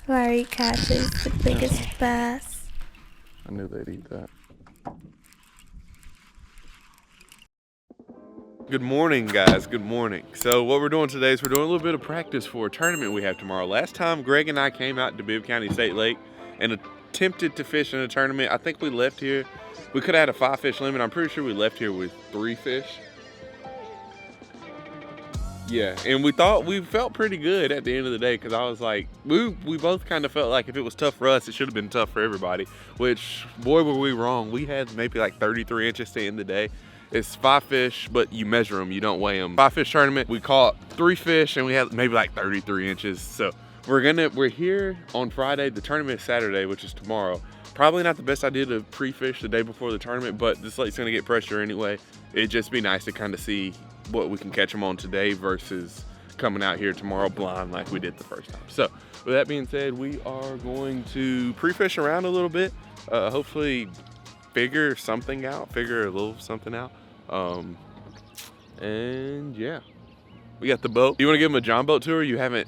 Larry catches the biggest bass. I knew they'd eat that. Good morning, guys. Good morning. So what we're doing today is we're doing a little bit of practice for a tournament we have tomorrow. Last time, Greg and I came out to Bibb County State Lake and attempted to fish in a tournament. I think we left here. We could have had a 5-fish limit. I'm pretty sure we left here with 3 fish. Yeah, and we felt pretty good at the end of the day, because I was like, we both kind of felt like if it was tough for us, it should have been tough for everybody, which, boy, were we wrong. We had maybe like 33 inches to end the day. It's 5 fish, but you measure them, you don't weigh them. 5-fish tournament, we caught 3 fish and we had maybe like 33 inches. So we're here on Friday. The tournament is Saturday, which is tomorrow. Probably not the best idea to pre-fish the day before the tournament, but this lake's gonna get pressure anyway. It'd just be nice to kind of see what we can catch them on today versus coming out here tomorrow blind like we did the first time. So with that being said, we are going to pre-fish around a little bit, hopefully figure a little something out. And yeah, we got the boat. You want to give them a John boat tour? You haven't?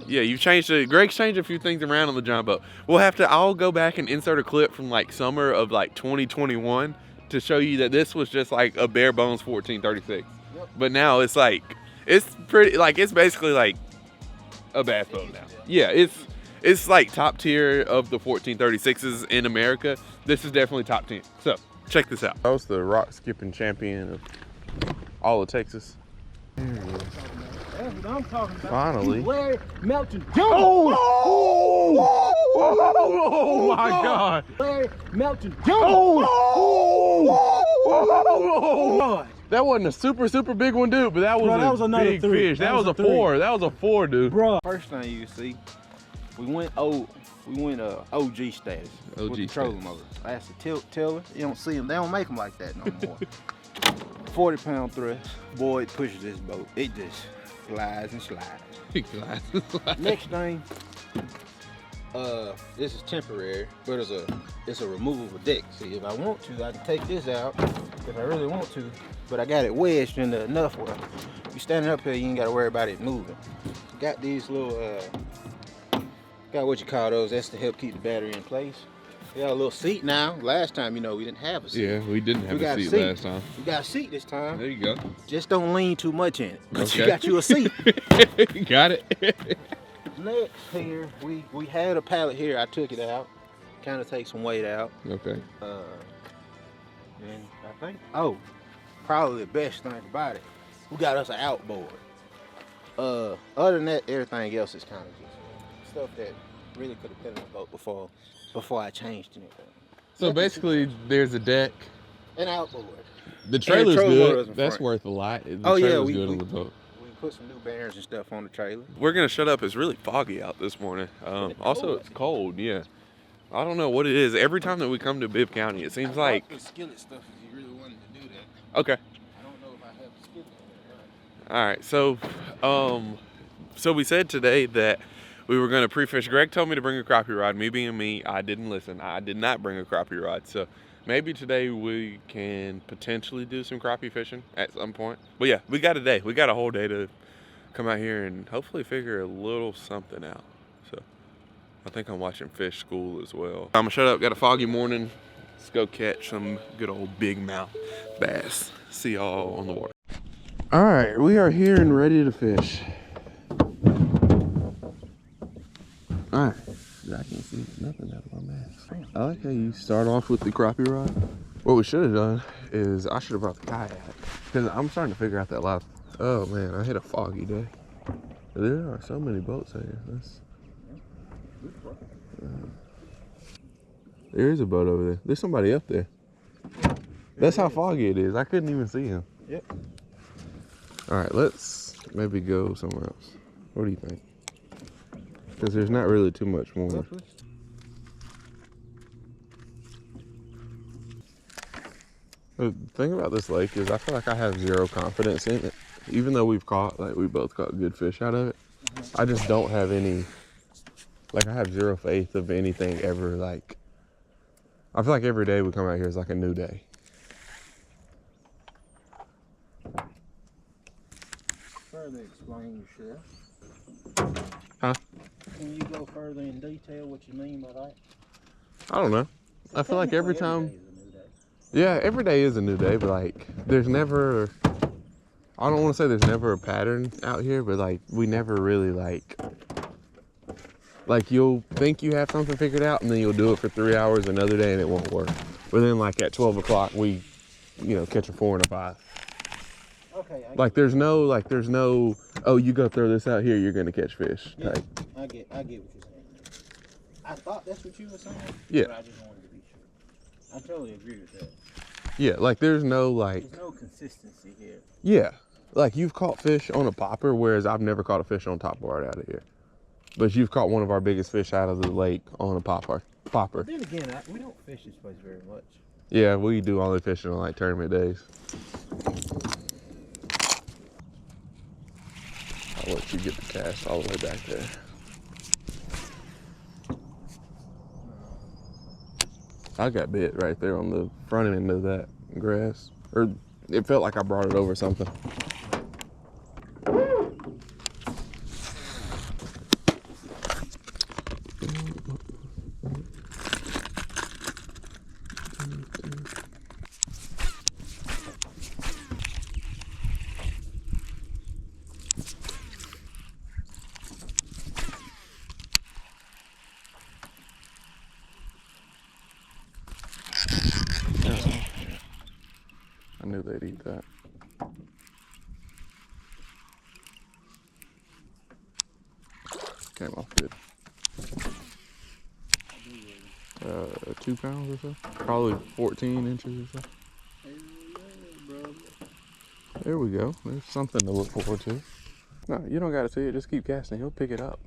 Yeah, you've changed it. Greg's changed a few things around on the John boat. I'll go back and insert a clip from like summer of like 2021 to show you that this was just like a bare bones 1436. Yep. But now it's like, it's pretty, like it's basically like a bass boat now. Yeah, it's like top tier of the 1436s in America. This is definitely top 10. So check this out. I was the rock skipping champion of all of Texas. There he is. That's what I'm talking about. Finally. Larry Melton. Oh! Oh my God. Larry Melton. Oh! That wasn't a super big one, dude, but that was a another big fish. That was a 4. That was a 4, dude. Bro, first thing you see, we went OG status with the trolling motor. That's the tiller. You don't see them. They don't make them like that no more. 40-pound thrust. Boy, it pushes this boat. It just slides and slides. Next thing, this is temporary, but it's a removable deck. See, if I want to, I can take this out if I really want to, but I got it wedged in enough where you standing up here, you ain't got to worry about it moving. Got these little, got what you call those, that's to help keep the battery in place. We got a little seat now. Last time, you know, we didn't have a seat. Yeah, we didn't have a seat last time. We got a seat this time. There you go. Just don't lean too much in it. But you got you a seat. Got it. Next here, we had a pallet here. I took it out. Kind of take some weight out. Okay. And I think, probably the best thing about it, we got us an outboard. Other than that, everything else is kind of just stuff that really could have been on the boat before I changed anything. So basically, there's a deck. An outboard. The trailer's good. That's worth a lot. The trailer's good on the boat. We put some new bearings and stuff on the trailer. We're gonna shut up. It's really foggy out this morning. Also, it's cold. Yeah. I don't know what it is. Every time that we come to Bibb County, it seems like. The skillet stuff if you really wanted to do that. Okay. I don't know if I have the skillet there. All right. So we said today that we were going to pre-fish. Greg told me to bring a crappie rod. Me being me, I didn't listen. I did not bring a crappie rod. So maybe today we can potentially do some crappie fishing at some point. But yeah, we got a day. We got a whole day to come out here and hopefully figure a little something out. So I think I'm watching Fish School as well. I'm going to shut up. Got a foggy morning. Let's go catch some good old big mouth bass. See y'all on the water. All right, we are here and ready to fish. All right, I can't see nothing out of my mask. I like how you start off with the crappie rod. What we should have done is I should have brought the kayak, because I'm starting to figure out that life. Oh man, I hit a foggy day. There are so many boats out here. There is a boat over there. There's somebody up there. That's how foggy it is. I couldn't even see him. Yep. All right, let's maybe go somewhere else. What do you think? Because there's not really too much more. The thing about this lake is I feel like I have zero confidence in it. Even though we both caught good fish out of it, I just don't have any, I have zero faith of anything ever, I feel like every day we come out here is like a new day. Further explain yourself. Huh? Can you go further in detail what you mean by that? I don't know. I feel like every time, yeah, every day is a new day, but like there's never, I don't want to say there's never a pattern out here, but like we never really like you'll think you have something figured out and then you'll do it for 3 hours another day and it won't work. But then like at 12 o'clock we, you know, catch a 4 and a 5. Okay. Like there's no, oh, you go throw this out here, you're gonna catch fish. Yeah, type. I get what you're saying. I thought that's what you were saying. Yeah. But I just wanted to be sure. I totally agree with that. Yeah, like there's no like. There's no consistency here. Yeah, like you've caught fish on a popper, whereas I've never caught a fish on top bar out of here. But you've caught one of our biggest fish out of the lake on a popper. But then again, we don't fish this place very much. Yeah, we do only fishing on like tournament days. I'll let you get the cast all the way back there. I got bit right there on the front end of that grass. Or it felt like I brought it over something. I knew they'd eat that. Came off good. 2 pounds or so. Probably 14 inches or so. There we go. There's something to look forward to. No, you don't gotta see it. Just keep casting. He'll pick it up.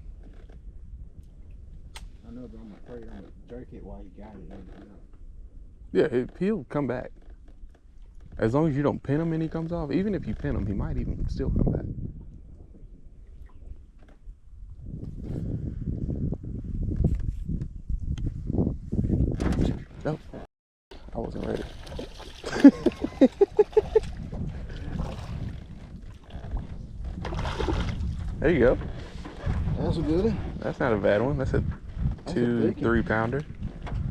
I know, but I'm afraid I'm gonna jerk it while he got it. Yeah, he'll come back. As long as you don't pin him and he comes off, even if you pin him, he might even still come back. Nope, I wasn't ready. There you go. That's a good one. That's not a bad one. That's a 2-3 pounder.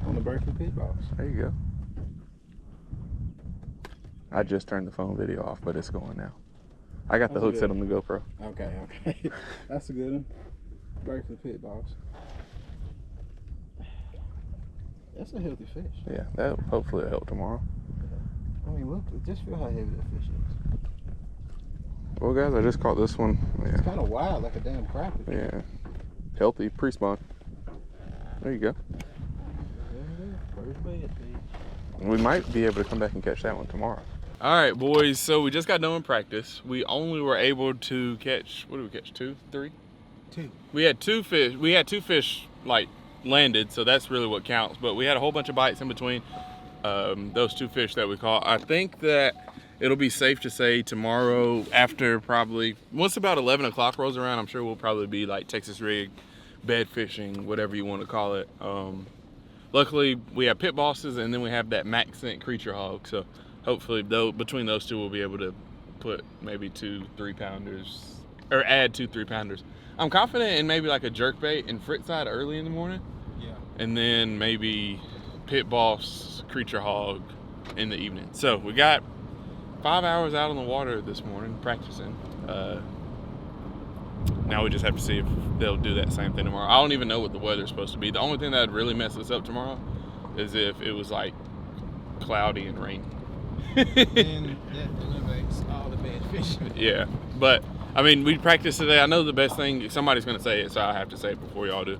On the Berkeley pit box. There you go. I just turned the phone video off, but it's going now. I got the hook set on the GoPro. Okay. That's a good one. Berkeley pit box. That's a healthy fish. Yeah, that hopefully will help tomorrow. I mean, look, just feel how heavy that fish is. Well, guys, I just caught this one. Yeah. It's kind of wild, like a damn crappie. Yeah. Healthy, pre-spawn. There you go. First bait fish. We might be able to come back and catch that one tomorrow. All right, boys, so we just got done with practice. We only were able to catch, what did we catch, 2, 3? 2. We had 2 fish. We had 2 fish, like, landed, so that's really what counts. But we had a whole bunch of bites in between those 2 fish that we caught. I think that it'll be safe to say tomorrow after probably, once about 11 o'clock rolls around, I'm sure we'll probably be like Texas rig, bed fishing, whatever you want to call it. Luckily, we have pit bosses and then we have that max scent creature hog. So hopefully between those 2, we'll be able to put maybe 2-3 pounders or add 2-3 pounders. I'm confident in maybe like a jerkbait and frit side early in the morning. Yeah. And then maybe pit boss, creature hog in the evening. So we got 5 hours out on the water this morning practicing. Now we just have to see if they'll do that same thing tomorrow. I don't even know what the weather's supposed to be. The only thing that would really mess us up tomorrow is if it was like cloudy and rainy. then that eliminates all the bad fishing. Yeah, but I mean, we practiced today. I know the best thing, somebody's going to say it, so I have to say it before y'all do.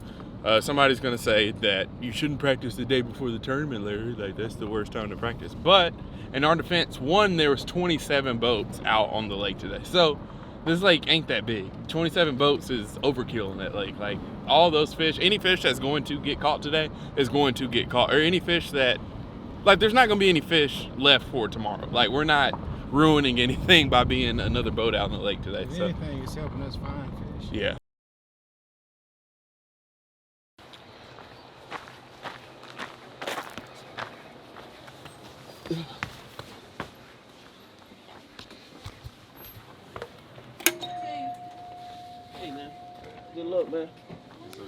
Somebody's going to say that you shouldn't practice the day before the tournament, Larry. Like, that's the worst time to practice. But in our defense, one, there was 27 boats out on the lake today. So this lake ain't that big. 27 boats is overkill in that lake. Like, all those fish, any fish that's going to get caught today is going to get caught. Or any fish that, like, there's not going to be any fish left for tomorrow. Like, we're not ruining anything by being another boat out in the lake today. If so anything, it's helping us find fish. yeah. Hey man, good luck, man. Good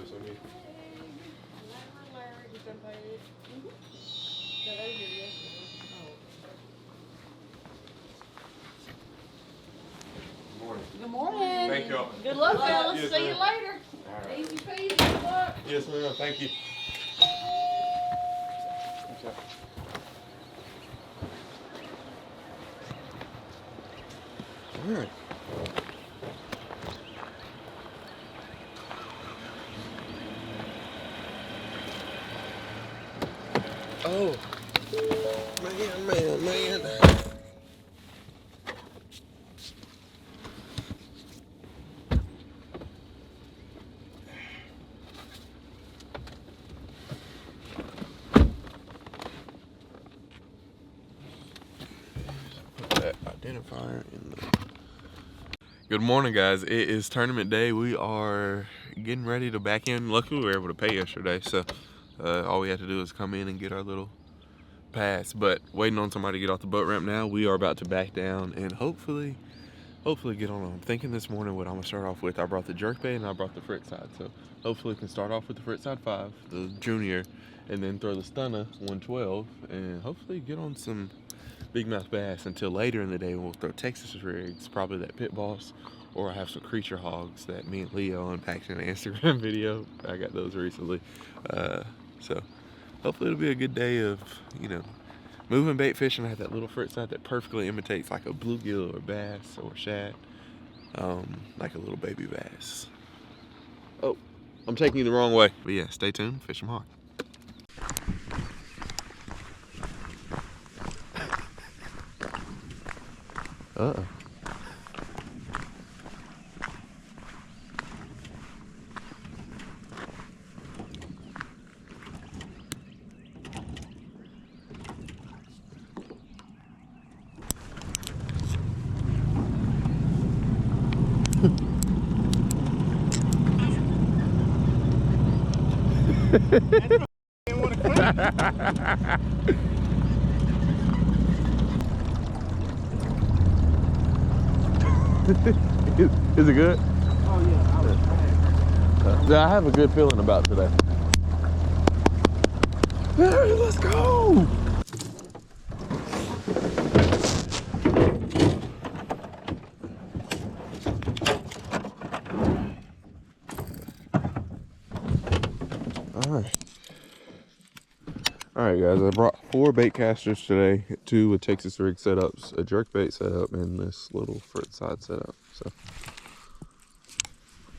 morning. Thank y'all. Good luck, fellas. Yes, See you ma'am. later. Right. Easy peasy. Good luck. Yes, ma'am. Thank you. Okay. All right. Oh, man. Put that identifier in the... Good morning, guys. It is tournament day. We are getting ready to back in. Luckily, we were able to pay yesterday, so all we had to do is come in and get our little pass. But waiting on somebody to get off the boat ramp now. We are about to back down and hopefully get on. I'm thinking this morning what I'm gonna start off with. I brought the jerkbait and I brought the frit side, so hopefully we can start off with the frit side 5, the junior, and then throw the stunner 112, and hopefully get on some big mouth bass until later in the day. We'll throw Texas rigs, probably that pit boss, or I have some creature hogs that me and Leo unpacked in an Instagram video. I got those recently, so hopefully it'll be a good day of, you know, moving bait fishing. I have that little frit side that perfectly imitates like a bluegill or bass or shad, like a little baby bass. Oh, I'm taking you the wrong way. But yeah, stay tuned, fish them hard. Uh-oh. Is it good? Oh yeah, I have a good feeling about today. Hey, let's go! Alright guys, I brought 4 bait casters today, 2 with Texas rig setups, a jerkbait setup, and this little frit side setup. So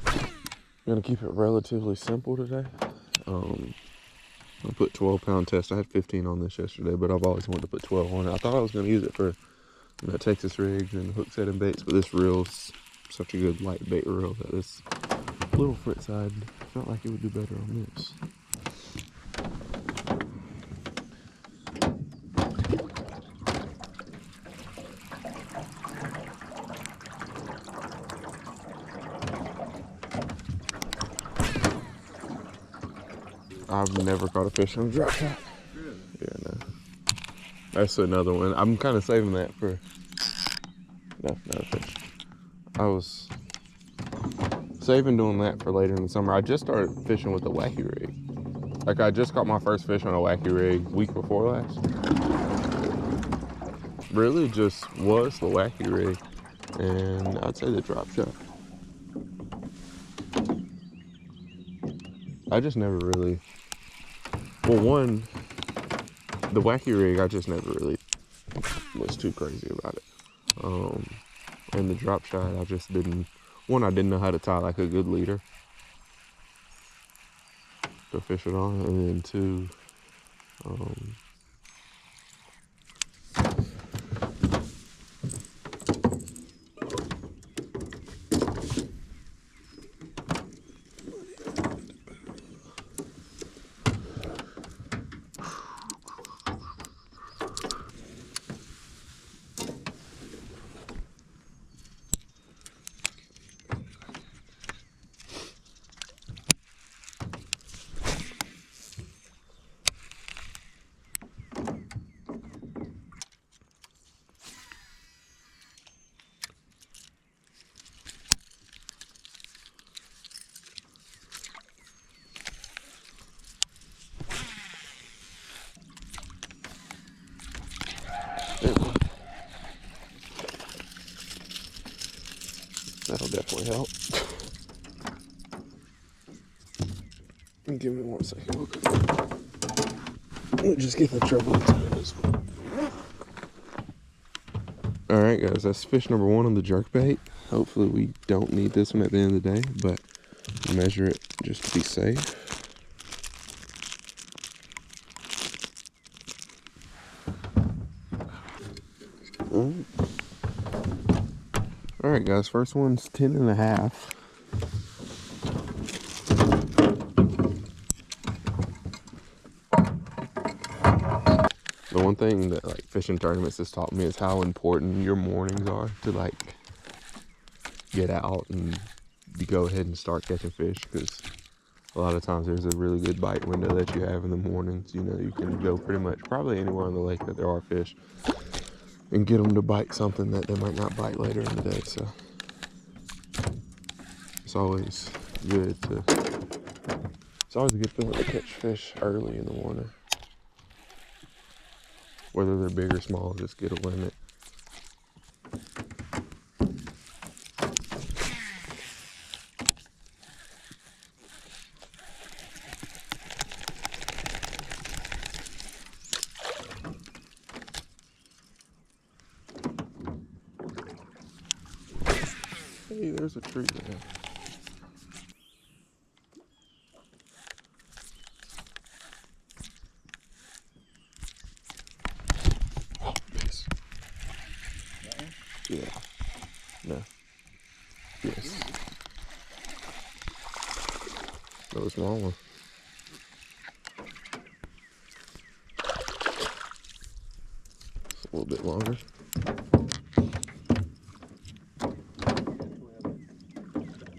I'm gonna keep it relatively simple today. I put 12-pound test. I had 15 on this yesterday, but I've always wanted to put 12 on it. I thought I was gonna use it for, you know, Texas rigs and hook setting baits, but this reel's such a good light bait reel that this little frit side felt like it would do better on this. I've never caught a fish on a drop shot. Really? Yeah, no. That's another one. I'm kind of saving that for... No fish. I was saving doing that for later in the summer. I just started fishing with a wacky rig. Like, I just caught my first fish on a wacky rig week before last. Really just was the wacky rig. And I'd say the drop shot. I just never really... Well, one, the wacky rig, I just never really was too crazy about it. And the drop shot, I just didn't, one, I didn't know how to tie like a good leader to fish it on, and then 2, Give me 1 second. We'll just get the treble into this one. All right, guys, that's fish number 1 on the jerkbait. Hopefully we don't need this one at the end of the day, but measure it just to be safe. All right, guys, first one's 10.5. The one thing that like fishing tournaments has taught me is how important your mornings are to like get out and go ahead and start catching fish, because a lot of times there's a really good bite window that you have in the mornings. You know, you can go pretty much probably anywhere on the lake that there are fish and get them to bite something that they might not bite later in the day. So it's always good to, it's always a good feeling to catch fish early in the morning. Whether they're big or small, just get a limit. Hey, there's a treat there. Oh, nice. Yeah. No. Yes. Another small one. It's a little bit longer.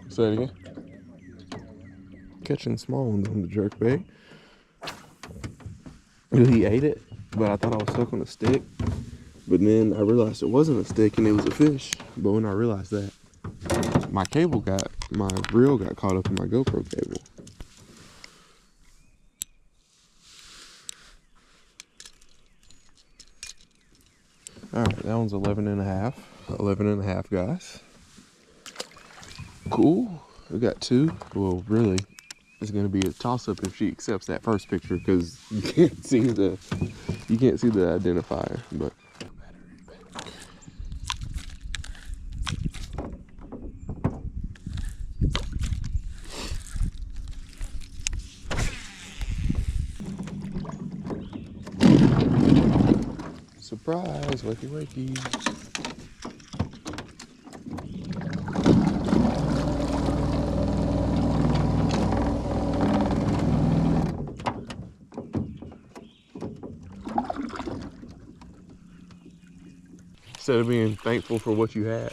Say it again. Catching small ones on the jerkbait. He ate it, but I thought I was stuck on a stick. But then I realized it wasn't a stick and it was a fish. But when I realized that, my reel got caught up in my GoPro cable. All right, that one's 11.5. 11.5, guys. Cool. We got 2. Well, really, it's gonna be a toss-up if she accepts that first picture, because you can't see the identifier. But surprise, wakey wakey. Instead of being thankful for what you had.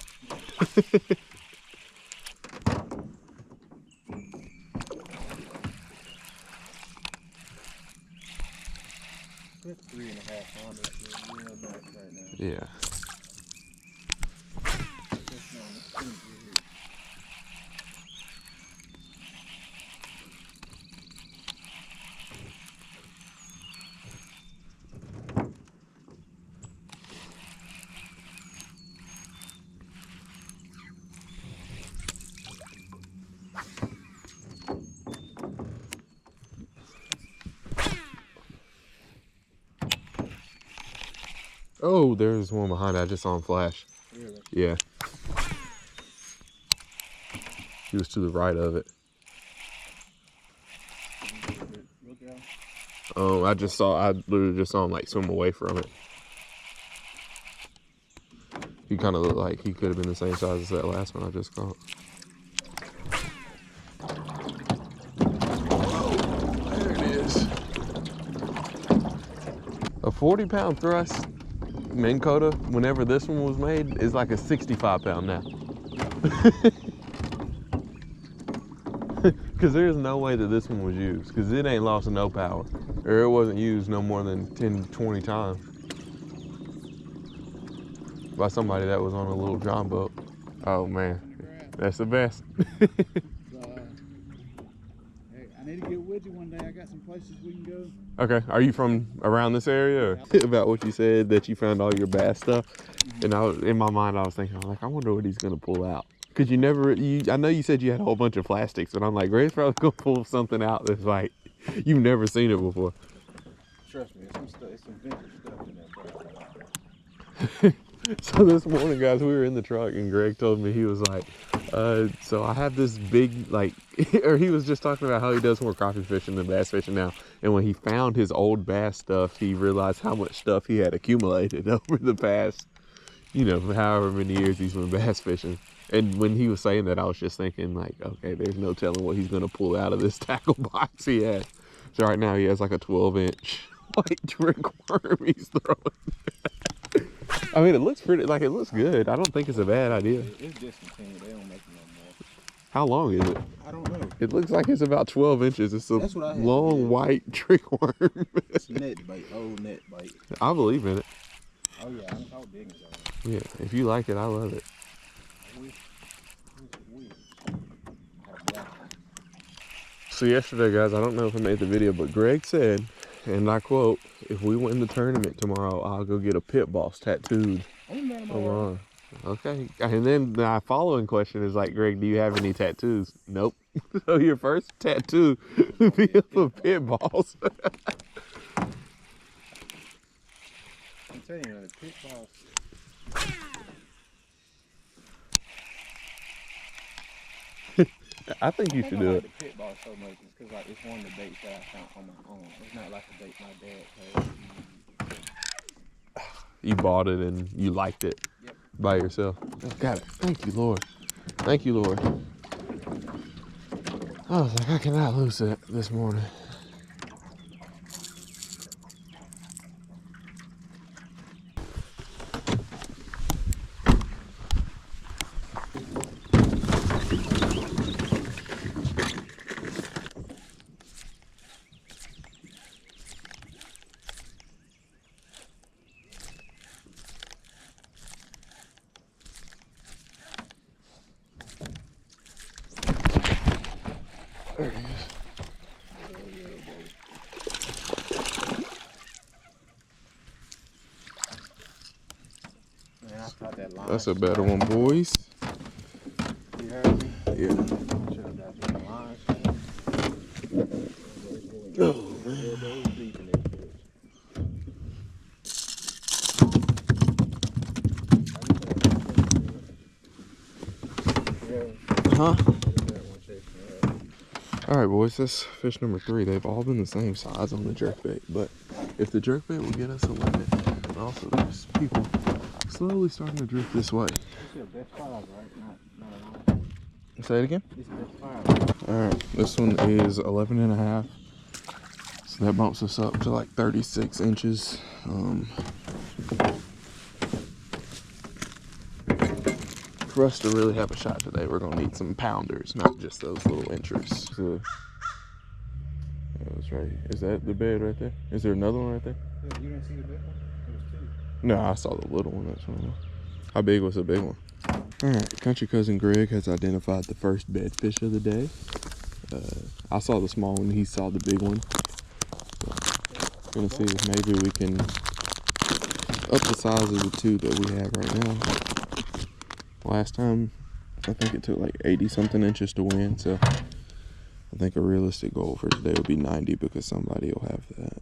Put 3.5 on it. It's real nice right now. Yeah. Oh, there's one behind it. I just saw him flash. Really? Yeah. He was to the right of it. I literally just saw him like swim away from it. He kind of looked like he could have been the same size as that last one I just caught. There it is. A 40-pound thrust Minn Kota, whenever this one was made, is like a 65-pound now. Because there's no way that this one was used, because it ain't lost no power, or it wasn't used no more than 10, 20 times by somebody that was on a little John boat. Oh man, that's the best. Hey, I need to get with you one day. I got some places we can go. Okay, are you from around this area? Or? About what you said, that you found all your bass stuff, and in my mind I was thinking, like, I wonder what he's gonna pull out. Cause you never, I know you said you had a whole bunch of plastics, and I'm like, Greg's probably gonna pull something out that's like, you've never seen it before. Trust me, it's some vintage stuff in there. So this morning, guys, we were in the truck, and Greg told me, he was like, so I have this big, like, or he was just talking about how he does more crappie fishing than bass fishing now. And when he found his old bass stuff, he realized how much stuff he had accumulated over the past, you know, however many years he's been bass fishing. And when he was saying that, I was just thinking, like, okay, there's no telling what he's going to pull out of this tackle box he has. So right now he has like a 12-inch white trick worm he's throwing. I mean, it looks pretty, like, it looks good. I don't think it's a bad idea. It's discontinued. They don't make it no more. How long is it? I don't know. It looks like it's about 12 inches. It's a That's what I had. long white trick worm. It's net bait, old net bait. I believe in it. Oh yeah, I'm how big is that? Yeah, if you like it, I love it. So yesterday, guys, I don't know if I made the video, but Greg said, and I quote, if we win the tournament tomorrow, I'll go get a pit boss tattooed on my arm. Okay. And then my following question is like, Greg, do you have any tattoos? Nope. So your first tattoo would be of a pit boss. I'm telling you, the pit boss. I think you should do it. The pit boss so much is because like it's one of the baits that I found on my own. It's not like a bait my dad had. You bought it and you liked it. Yep. By yourself. Got it. Thank you, Lord. Thank you, Lord. I was like, I cannot lose it this morning. There he is. Man, I caught that line. That's a better one, boys. You heard me? Yeah. Should have got you the line. Oh, man. Huh? All right, boys, that's fish number 3. They've all been the same size on the jerkbait, but if the jerkbait will get us a limit, and also there's people slowly starting to drift this way. This is the best 5, right? Not a line. Say it again? This is the best 5. All right, this one is 11 and a half. So that bumps us up to like 36 inches. For us to really have a shot today, we're gonna need some pounders, not just those little inchers. So, yeah, that's right. Is that the bed right there? Is there another one right there? You didn't see the big one? It was 2. No, I saw the little one. That's one. How big was the big one? All right, country cousin Greg has identified the first bed fish of the day. I saw the small one. He saw the big one. So, gonna see if maybe we can up the size of the 2 that we have right now. Last time, I think it took like 80-something inches to win, so I think a realistic goal for today would be 90 because somebody will have that.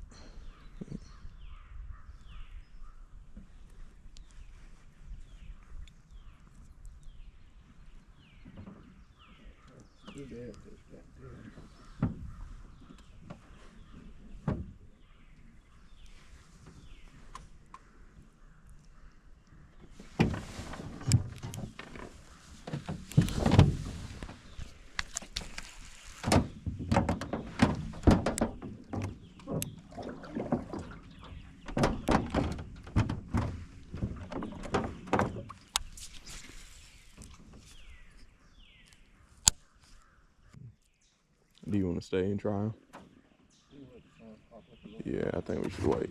Do you want to stay and try them? Yeah, I think we should wait.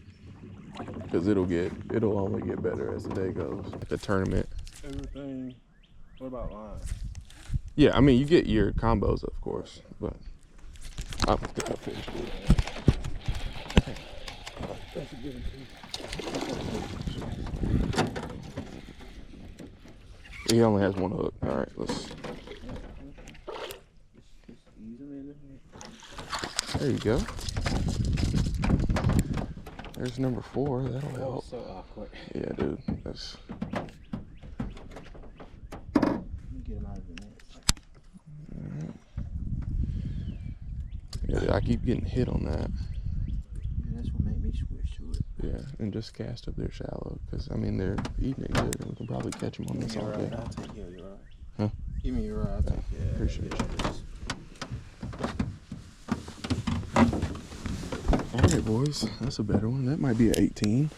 Because it'll only get better as the day goes. At the tournament. Everything. What about line? Yeah, I mean, you get your combos, of course, but I don't think I finished it. That's a good one. He only has one hook. All right, let's There you go. There's number 4. That'll help. So awkward. Yeah, dude. That's. Let me get him out of the net. Yeah, I keep getting hit on that. Yeah, that's what made me switch to it. Yeah, and just cast up there shallow, because I mean they're eating it good, and we can probably catch them on this all day. I'll take care of your rod. Huh? Give me your rod. I'll take care of it. Appreciate it. All right, boys, that's a better one. That might be an 18.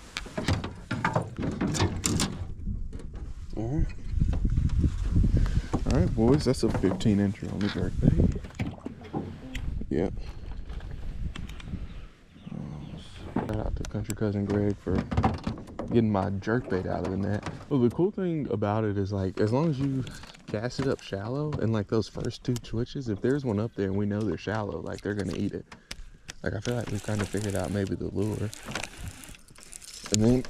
All right, boys, that's a 15-incher on the jerkbait. Yep. Shout out to Country Cousin Greg for getting my jerkbait out of the net. Well, the cool thing about it is, like, as long as you cast it up shallow and like those first 2 twitches, if there's one up there and we know they're shallow, like they're gonna eat it. Like, I feel like we've kind of figured out maybe the lure. And then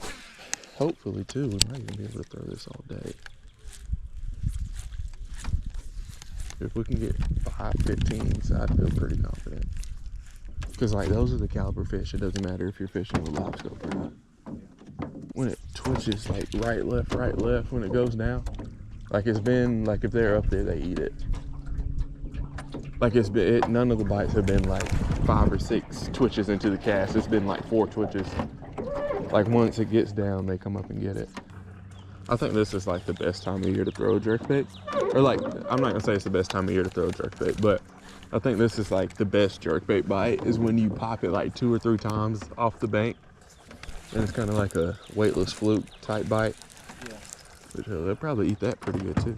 hopefully too, we might even be able to throw this all day. If we can get 5 15s, I'd feel pretty confident. Because like those are the caliber fish. It doesn't matter if you're fishing with live scope or not. When it twitches like right, left, when it goes down, like it's been, like if they're up there, they eat it. Like it's been, none of the bites have been like 5 or 6 twitches into the cast. It's been like 4 twitches. Like once it gets down, they come up and get it. I think this is like the best time of year to throw a jerkbait. Or like, I'm not gonna say it's the best time of year to throw a jerkbait, but I think this is like the best jerkbait bite is when you pop it like 2 or 3 times off the bank. And it's kind of like a weightless fluke type bite. Yeah. Which they'll probably eat that pretty good too.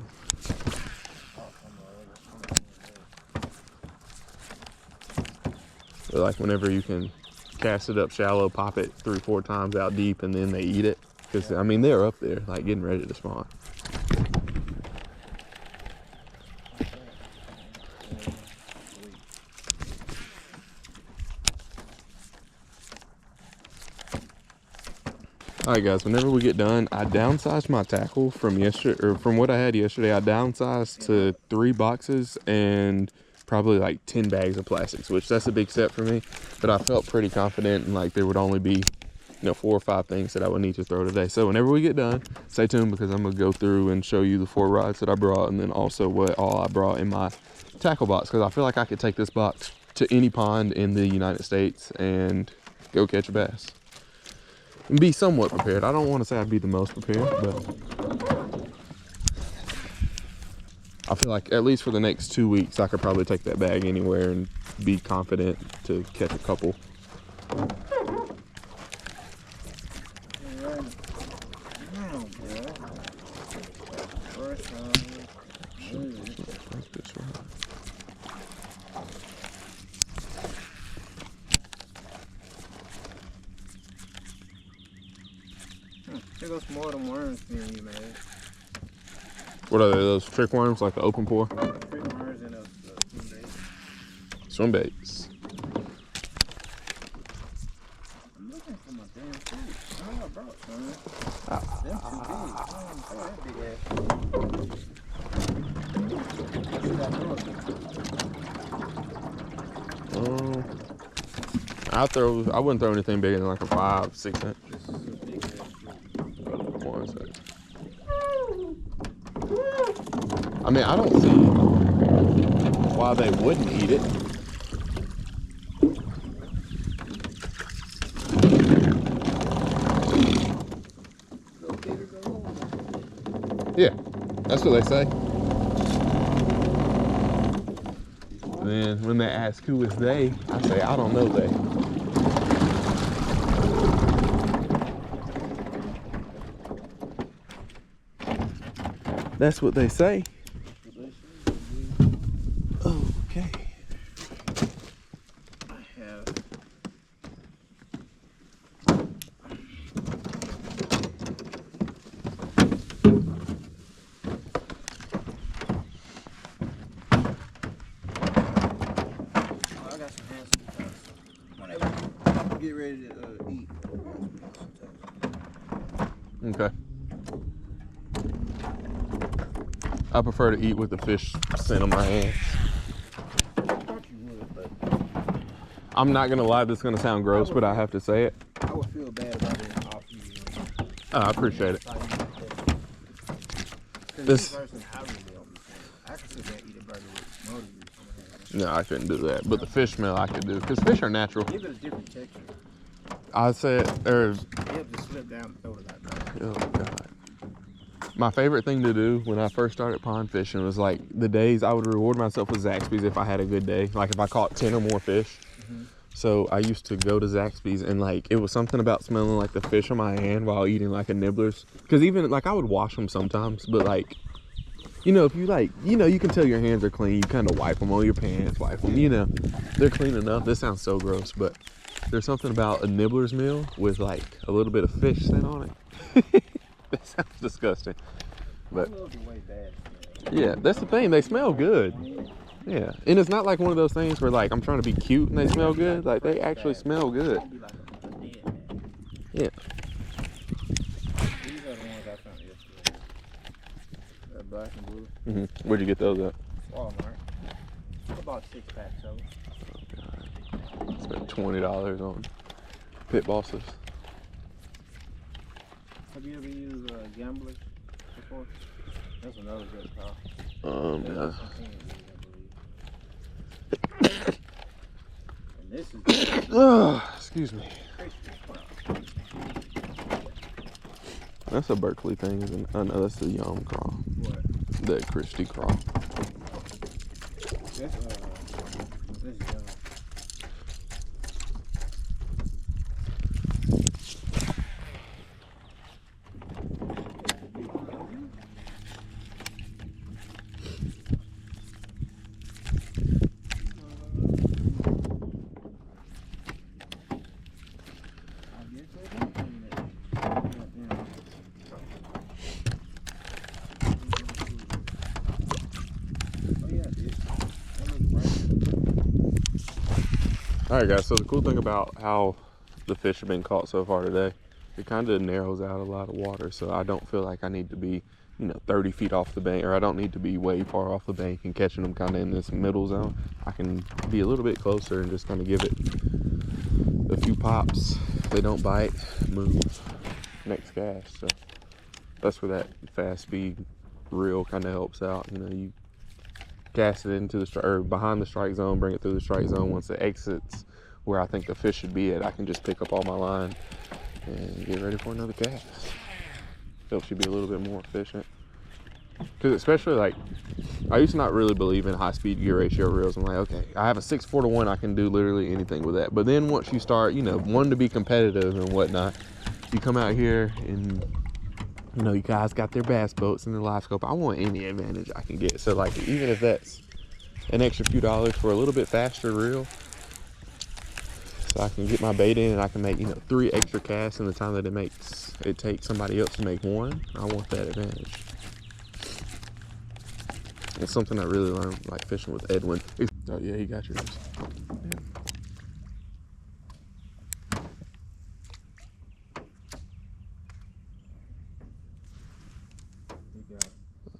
But like whenever you can cast it up shallow, pop it 3 or 4 times out deep, and then they eat it. Because I mean they're up there, like getting ready to spawn. All right, guys. Whenever we get done, I downsized my tackle from yesterday, or from what I had yesterday. I downsized to 3 boxes and probably like 10 bags of plastics, which that's a big step for me. But I felt pretty confident, and like there would only be, 4 or 5 things that I would need to throw today. So whenever we get done, stay tuned because I'm gonna go through and show you the 4 rods that I brought, and then also what all I brought in my tackle box, because I feel like I could take this box to any pond in the United States and go catch a bass. And be somewhat prepared. I don't want to say I'd be the most prepared, but I feel like at least for the next 2 weeks, I could probably take that bag anywhere and be confident to catch a couple. There goes more than worms being you made. What are they, those trick worms, like the open pour? Trick worms and Swim baits. I'm looking for my damn food. Oh, I brought some. Them too big. Oh, that big ass. I wouldn't throw anything bigger than like a 5, 6 inch. I mean, I don't see why they wouldn't eat it. Yeah, that's what they say. And then when they ask who is they, I say, I don't know they. That's what they say. Okay. I have. I got some hand sanitizer. Whenever we get ready to eat. Okay. I prefer to eat with the fish scent on my hands. I thought you would, but I'm not gonna lie, this is gonna sound gross, but I have to say it. I would feel bad about it off you. Oh, I appreciate it. This person, I really don't be saying. I can sit there and eat a burger with motor grease. No, I couldn't do that. But the fish smell I could do, because fish are natural. Give it a different texture. I said, or You have to slip down and throw it like that. oh God. My favorite thing to do when I first started pond fishing was like the days I would reward myself with Zaxby's if I had a good day. Like if I caught 10 or more fish. So I used to go to Zaxby's and like it was something about smelling like the fish on my hand while eating like a Nibbler's. Because even like I would wash them sometimes, but like, you know, if you like, you know, you can tell your hands are clean. You kind of wipe them on your pants, wipe them, you know, they're clean enough. This sounds so gross, but there's something about a Nibbler's meal with like a little bit of fish scent on it. That sounds disgusting. But yeah, that's the thing. They smell good. Yeah, and it's not like one of those things where like I'm trying to be cute and they smell good. Like they actually smell good. Yeah. These are the ones I found yesterday. That black and blue. Where'd you get those at? Walmart. About 6 packs of them. Oh God. Spent $20 on pit bosses. Have you ever used gamblers before? That's another good call. Yeah. And this is Excuse me. That's a Berkeley thing, isn't it? Oh no, that's the Yum craw. what? The Christie craw. This is Alright guys, so the cool thing about how the fish have been caught so far today, it kind of narrows out a lot of water, so I don't feel like I need to be, you know, 30 feet off the bank, or I don't need to be way far off the bank and catching them kind of in this middle zone. I can be a little bit closer and just kind of give it a few pops. If they don't bite, move, next cast. So that's where that fast speed reel kind of helps out. You know, you cast it into the or behind the strike zone, bring it through the strike zone. Once it exits where I think the fish should be at, I can just pick up all my line and get ready for another cast. Helps you be a little bit more efficient. Because especially like, I used to not really believe in high speed gear ratio reels. I'm like, okay, I have a 6:4-to-1, I can do literally anything with that. But then once you start, you know, wanting to be competitive and whatnot, you come out here and, you know, you guys got their bass boats and their live scope. I want any advantage I can get. So like, even if that's an extra few dollars for a little bit faster reel, so I can get my bait in and I can make, you know, 3 extra casts in the time that it takes somebody else to make 1. I want that advantage. It's something I really learned like fishing with Edwin. Oh yeah, he got yours. Yeah.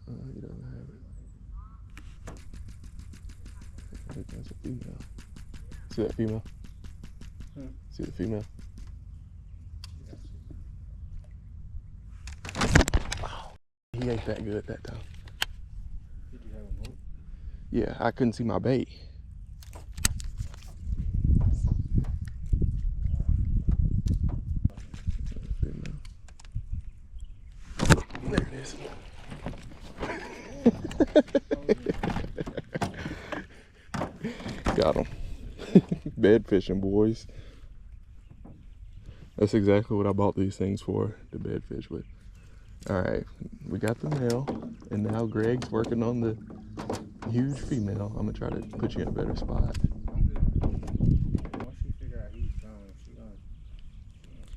You don't have it. I think that's a female. See that female? See the female? Oh, he ate that good that time. Did you have a move? Yeah, I couldn't see my bait. There it is. Got him. Bed fishing, boys. That's exactly what I bought these things for, to bed fish with. All right, we got the male, and now Greg's working on the huge female. I'm gonna try to put you in a better spot. Once she figure out he's strong, she gonna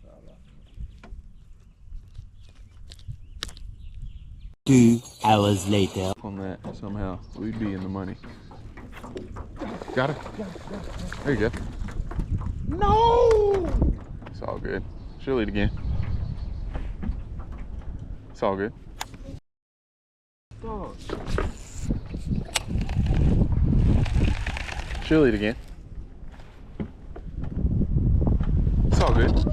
start off. 2 hours later. On that somehow, we'd be in the money. Got it? There you go. No! It's all good. She'll eat again. It's all good. Dog. She'll eat again. fit.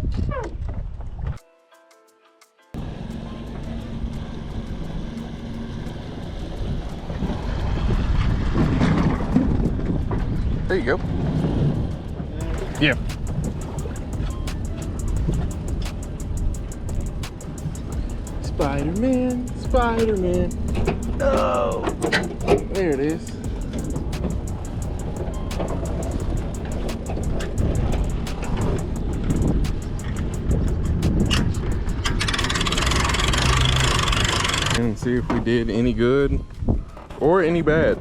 There you go. Yeah. Spider-Man, Spider-Man. Oh, there it is. And see if we did any good or any bad.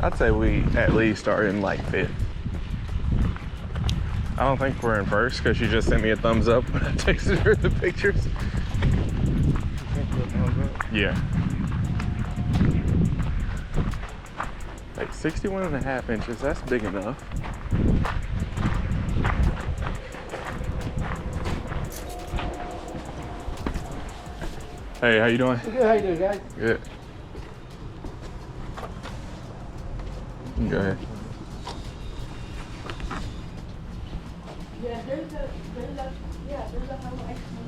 I'd say we at least are in like fifth. I don't think we're in first because she just sent me a thumbs up when I texted her the pictures. Yeah. Like 61.5 inches, that's big enough. Hey, how you doing? Good, how you doing, guys? Good. You can go ahead. Yeah, there's a highlight on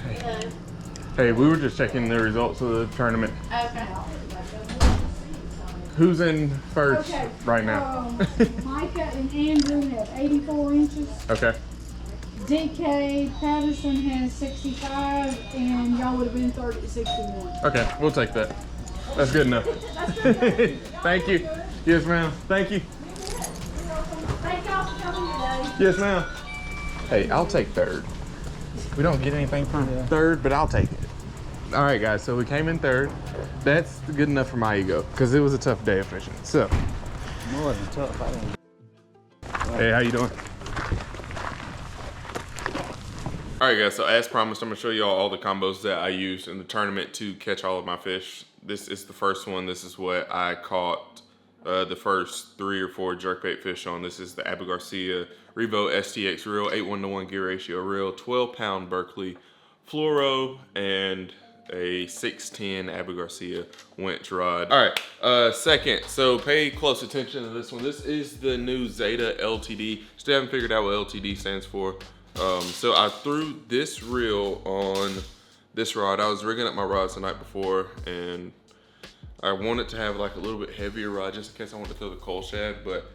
the side. Hey, we were just checking the results of the tournament. Okay. Who's in first right now? Micah and Andrew have 84 inches. Okay. DK Patterson has 65, and y'all would have been third at 61. Okay, we'll take that. That's good enough. Thank you. Yes, ma'am. Thank you. Thank y'all for coming today. Yes, ma'am. Hey, I'll take third. We don't get anything for third, but I'll take it. All right, guys, so we came in third. That's good enough for my ego, because it was a tough day of fishing. So, More than tough. I don't. hey, how you doing? All right, guys, so as promised, I'm gonna show y'all all the combos that I used in the tournament to catch all of my fish. This is the first one. This is what I caught the first 3 or 4 jerkbait fish on. This is the Bibb Garcia Revo STX reel, 8:1 gear ratio reel, 12-pound Berkeley fluoro, and a 610 Bibb Garcia winch rod. All right, second, so pay close attention to this one. This is the new Zata LTD. Still haven't figured out what LTD stands for. So I threw this reel on this rod. I was rigging up my rods the night before, and I wanted to have like a little bit heavier rod just in case I wanted to throw the coal shad, but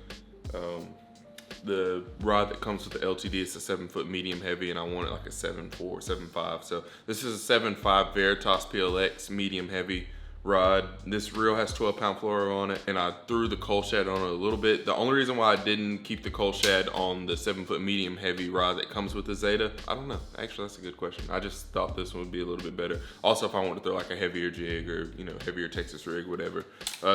the rod that comes with the LTD is a 7-foot medium heavy, and I wanted like a 7.4, 7.5. So this is a 7.5 Veritas PLX medium heavy rod. This reel has 12-pound fluoro on it, and I threw the coal shad on it a little bit. The only reason why I didn't keep the coal shad on the 7-foot medium heavy rod that comes with the Zata, I don't know. Actually, that's a good question. I just thought this one would be a little bit better. Also, if I wanted to throw like a heavier jig or, you know, heavier Texas rig, whatever.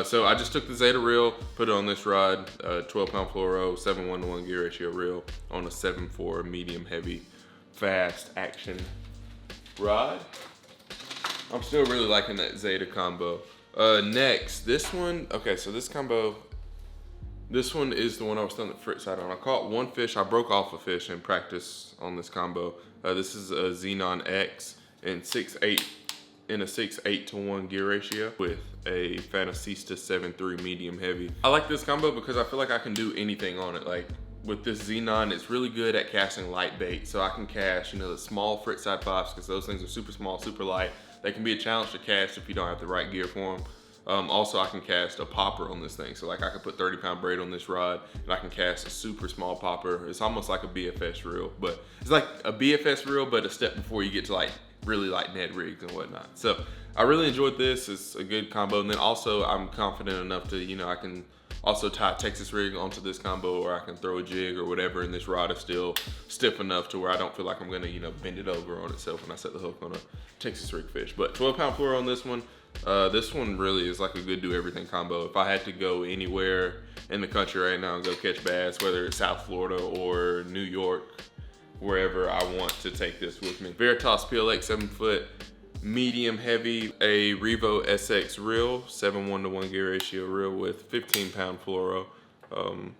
So I just took the Zata reel, put it on this rod, 12-pound fluoro, 7:1 gear ratio reel on a 7.4 medium heavy fast action rod. I'm still really liking that Zata combo. Next, this one, okay, so this combo, this one is the one I was throwing the fritz side on. I caught one fish, I broke off a fish in practice on this combo. This is a Xenon X in 6.8, in a 6:8-to-1 gear ratio with a Fantasista 7.3 medium heavy. I like this combo because I feel like I can do anything on it. Like with this Xenon, it's really good at casting light bait. So I can cast, you know, the small fritz side 5s because those things are super small, super light. They can be a challenge to cast if you don't have the right gear for them. Also, I can cast a popper on this thing. So like I could put 30-pound braid on this rod, and I can cast a super small popper. It's almost like a BFS reel, but it's like a BFS reel, but a step before you get to like really light Ned rigs and whatnot. So I really enjoyed this. It's a good combo. And then also I'm confident enough to, you know, I can also tie a Texas rig onto this combo, or I can throw a jig or whatever, and this rod is still stiff enough to where I don't feel like I'm gonna, you know, bend it over on itself when I set the hook on a Texas rig fish. But 12-pound fluoro on this one. This one really is like a good do everything combo. If I had to go anywhere in the country right now and go catch bass, whether it's South Florida or New York, wherever, I want to take this with me. Veritas PLX 7-foot medium heavy, a Revo SX reel, 7:1 gear ratio reel with 15-pound fluoro.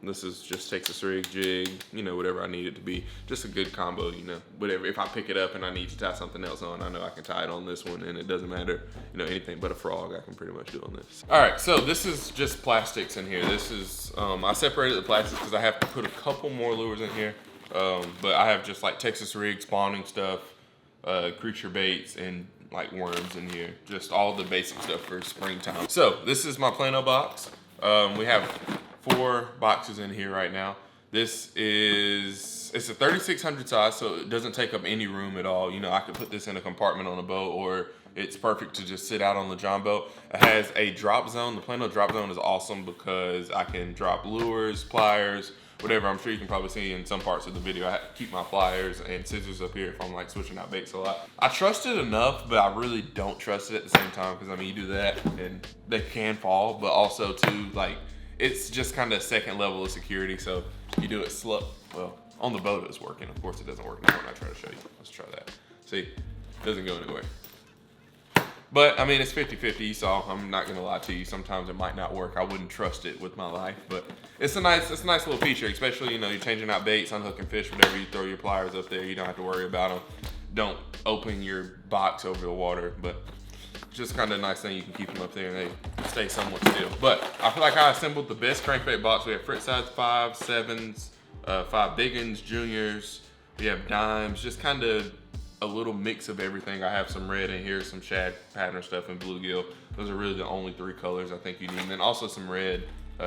This is just Texas rig, jig, you know, whatever I need it to be. Just a good combo, you know, whatever. If I pick it up and I need to tie something else on, I know I can tie it on this one, and it doesn't matter, you know, anything but a frog I can pretty much do on this. All right, so this is just plastics in here. This is, I separated the plastics because I have to put a couple more lures in here. But I have just like Texas rig, spawning stuff, creature baits, and like worms in here. Just all the basic stuff for springtime. So this is my Plano box. We have 4 boxes in here right now. It's a 3600 size, so it doesn't take up any room at all. You know, I could put this in a compartment on a boat, or it's perfect to just sit out on the John boat. It has a drop zone. The Plano drop zone is awesome because I can drop lures, pliers, whatever. I'm sure you can probably see in some parts of the video, I have to keep my pliers and scissors up here if I'm like switching out baits a lot. I trust it enough, but I really don't trust it at the same time, because I mean, you do that and they can fall, but also too, like, it's just kind of a second level of security. So you do it slow. Well, on the boat it's working. Of course it doesn't work now when I try to show you. Let's try that. See, it doesn't go anywhere. But I mean, it's 50-50, you saw. I'm not gonna lie to you. Sometimes it might not work. I wouldn't trust it with my life, but it's a nice little feature, especially, you know, you're changing out baits, unhooking fish, whatever. You throw your pliers up there, you don't have to worry about them. Don't open your box over the water, but it's just kind of a nice thing. You can keep them up there and they stay somewhat still. But I feel like I assembled the best crankbait box. We have Fritz size 5, 7s, 5 big ones, juniors. We have dimes, just kind of a little mix of everything. I have some red in here, some shad pattern stuff, and bluegill. Those are really the only 3 colors I think you need. And then also some red,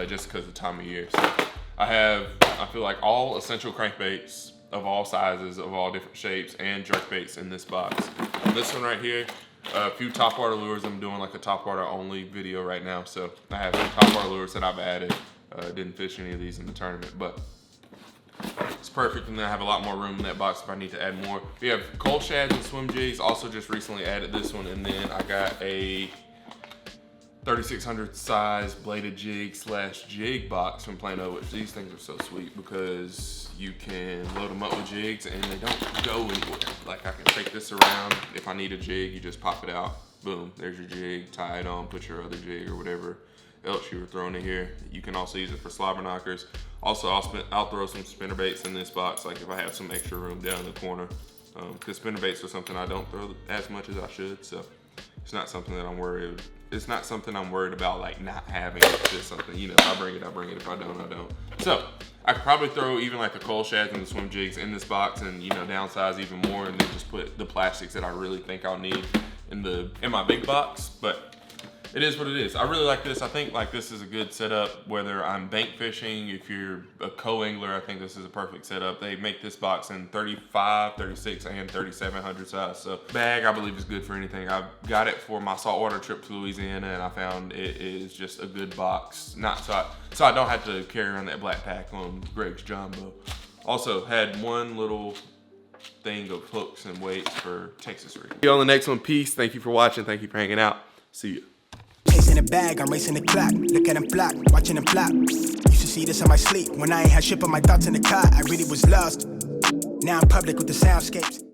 just because of the time of year. So I feel like all essential crankbaits of all sizes, of all different shapes, and jerk baits in this box. On this one right here, a few top water lures. I'm doing like a top water only video right now. So I have some top water lures that I've added. Didn't fish any of these in the tournament, but it's perfect. And then I have a lot more room in that box if I need to add more. We have coal shads and swim jigs. Also just recently added this one. And then I got a 3600 size bladed jig / jig box from Plano, which these things are so sweet because you can load them up with jigs and they don't go anywhere. Like, I can take this around. If I need a jig, you just pop it out. Boom, there's your jig, tie it on, put your other jig or whatever else you were throwing in here. You can also use it for slobber knockers. Also, I'll throw some spinner baits in this box, like if I have some extra room down in the corner, because spinner baits are something I don't throw as much as I should. So it's not something that I'm worried. It's not something I'm worried about, like not having. It's just something, you know, if I bring it, I bring it. If I don't, I don't. So I could probably throw even like the coal shads and the swim jigs in this box, and, you know, downsize even more, and then just put the plastics that I really think I'll need in my big box. But it is what it is. I really like this. I think like this is a good setup, whether I'm bank fishing. If you're a co-angler, I think this is a perfect setup. They make this box in 35, 36, and 3700 size. So bag, I believe, is good for anything. I got it for my saltwater trip to Louisiana, and I found it is just a good box. So I don't have to carry around that black pack on Greg's John boat. Also had one little thing of hooks and weights for Texas rig. See you on the next one. Peace. Thank you for watching. Thank you for hanging out. See you. Chasing the bag, I'm racing the clock. Look at them flock, watching them flop. Used to see this in my sleep. When I ain't had shit but my thoughts in the car, I really was lost. Now I'm public with the soundscapes.